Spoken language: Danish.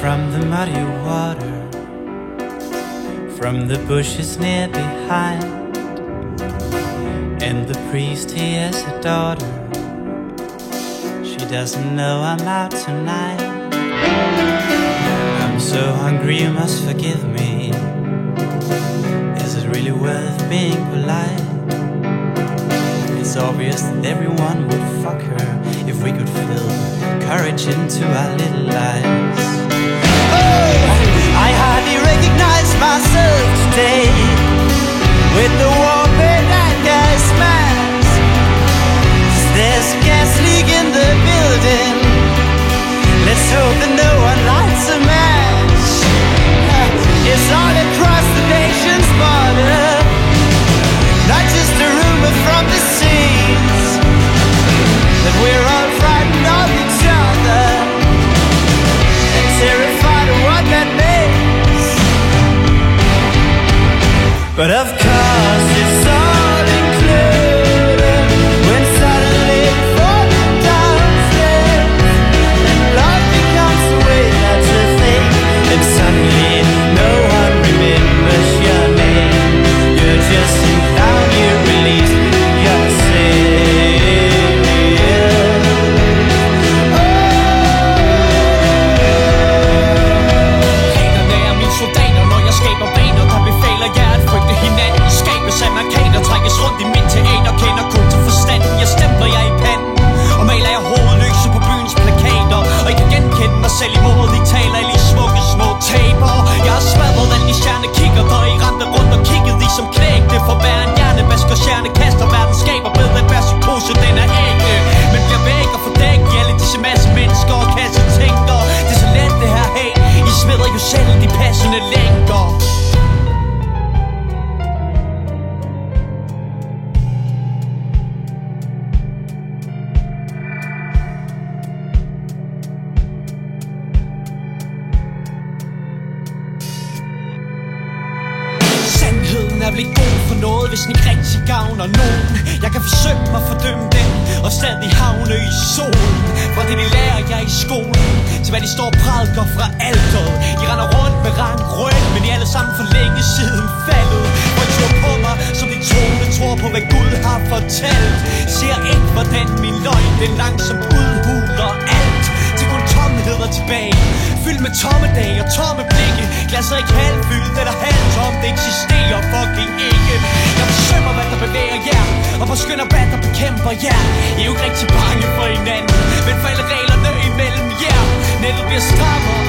from the muddy water, from the bushes near behind. And the priest, he has a daughter. She doesn't know I'm out tonight. I'm so hungry, you must forgive me. Is it really worth being polite? It's obvious that everyone would fuck her if we could fill courage into our little lives. Oh, I hardly recognize myself today, with the war paint and gas mask. There's a gas leak in the building. Let's hope that no one lights a match. It's all across the nation's border, not just a rumor from the seas, that we're all frightened of each other and terrified of what that means. But of course it's all included when suddenly it falls downstairs and love becomes the way that's a thing. And suddenly no one remembers your name. You're just in town, you release yourself. Planerne er mine soldater, når jeg skaber baner, der befaler jer at frygte hinanden. Skabes amerikaner, trækkes rundt i mit teater, kender kun til forstanden. Jeg stempler jer i panden og maler jer hovedløse på byens plakater. Og I kan genkende mig selv i modet, I taler i lige smukke små taber. Jeg har smadret alle de stjernekigger, der I rendte rundt og kiggede I som knægte. For hver en hjernevask og stjernekaster, verden skaber bedre end hver psykose, den er ægte. Men bliver væk og fordækt i alle disse masse mennesker og kassetænker. Det er så let det her, hey, I smider jo selv de passende lænker. Sandheden er vel ikke god for noget, hvis den ikke rigtig gavner nogen. Jeg kan forsøge mig at fordømme den og stadig havne i solen. Fra det de lærer jer i skolen til hvad de står og prædiker fra alteret. I render rundt med rank rødt, men I alle sammen for længe siden faldet. For I tror på mig, som de troende tror på hvad Gud har fortalt. Ser ikke hvordan min løgn den langsomt udhuler alt, til kun tomheder tilbage, fyldt med tomme dage og tomme blikke. Glasset er ikke halvfyldt eller halvtomt, det eksisterer fucking ikke. Jeg forsømmer hvad der bevæger jer, og forskynder hvad der bekæmper jer. I er jo ikke rigtig bange for hinanden, men for alle reglerne imellem jer. Nettet bliver strammere